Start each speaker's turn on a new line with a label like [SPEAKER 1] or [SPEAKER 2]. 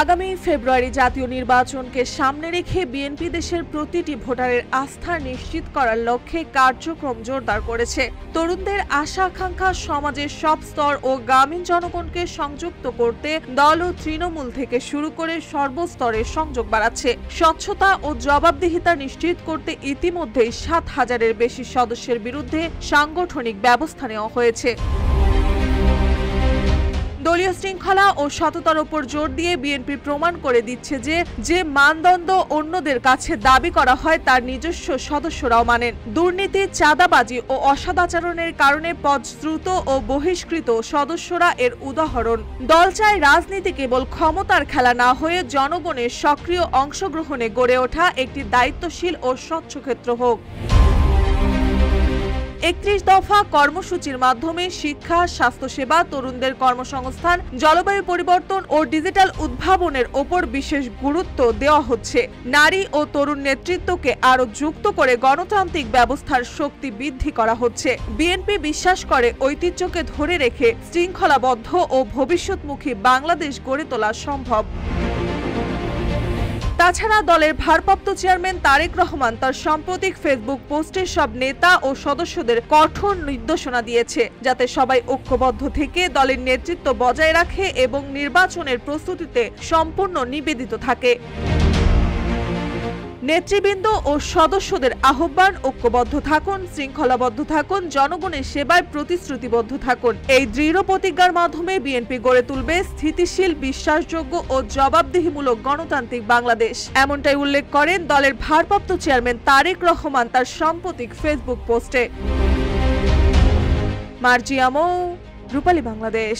[SPEAKER 1] আগামী ফেব্রুয়ারি জাতীয় নির্বাচনকে সামনে রেখে বিএনপি দেশের প্রতিটি ভোটারের আস্থা নিশ্চিত করার লক্ষ্যে কার্যক্রম জোরদার করেছে। তরুণদের আশা আকাঙ্ক্ষা সমাজের সব স্তর ও গ্রামীণ জনগণকে সংযুক্ত করতে দল ও তৃণমূল থেকে শুরু করে সর্বস্তরে সংযোগ বাড়াচ্ছে। স্বচ্ছতা ও জবাবদিহিতা নিশ্চিত করতে ইতিমধ্যেই ৭,০০০-এর বেশি সদস্যের বিরুদ্ধে সাংগঠনিক ব্যবস্থা নেওয়া হয়েছে। দলীয় শৃঙ্খলা ও সততার উপর জোর দিয়ে বিএনপি প্রমাণ করে দিচ্ছে যে মানদণ্ড অন্যদের কাছে দাবি করা হয় তার নিজস্ব সদস্যরাও মানেন। দুর্নীতি, চাঁদাবাজি ও অসদাচরণের কারণে পদচ্যুত ও বহিষ্কৃত সদস্যরা এর উদাহরণ। দল চায় রাজনীতি কেবল ক্ষমতার খেলা না হয়ে জনগণের সক্রিয় অংশগ্রহণে গড়ে ওঠা একটি দায়িত্বশীল ও স্বচ্ছ ক্ষেত্র হোক। ৩১ দফা কর্মসূচির মাধ্যমে শিক্ষা, স্বাস্থ্যসেবা, তরুণদের কর্মসংস্থান, জলবায়ু পরিবর্তন ও ডিজিটাল উদ্ভাবনের ওপর বিশেষ গুরুত্ব দেওয়া হচ্ছে। নারী ও তরুণ নেতৃত্বকে আরও যুক্ত করে গণতান্ত্রিক ব্যবস্থার শক্তি বৃদ্ধি করা হচ্ছে। বিএনপি বিশ্বাস করে ঐতিহ্যকে ধরে রেখে শৃঙ্খলাবদ্ধ ও ভবিষ্যৎমুখী বাংলাদেশ গড়ে তোলা সম্ভব। তাছাড়া দলের ভারপ্রাপ্ত চেয়ারম্যান তারেক রহমান তার সাম্প্রতিক ফেসবুক পোস্টে সব নেতা ও সদস্যদের কঠোর নির্দেশনা দিয়েছে, যাতে সবাই ঐক্যবদ্ধ থেকে দলের নেতৃত্ব বজায় রাখে এবং নির্বাচনের প্রস্তুতিতে সম্পূর্ণ নিবেদিত থাকে। নেতৃবৃন্দ ও সদস্যদের আহ্বান, ঐক্যবদ্ধ থাকুন, শৃঙ্খলাবদ্ধ থাকুন, জনগণের সেবায় প্রতিশ্রুতিবদ্ধ থাকুন। এই দৃঢ় প্রতিজ্ঞার মাধ্যমে বিএনপি গড়ে তুলবে স্থিতিশীল, বিশ্বাসযোগ্য ও জবাবদিহিমূলক গণতান্ত্রিক বাংলাদেশ। এমনটাই উল্লেখ করেন দলের ভারপ্রাপ্ত চেয়ারম্যান তারেক রহমান তার সাম্প্রতিক ফেসবুক পোস্টে। মার্জিয়া মৌ, রূপালী বাংলাদেশ।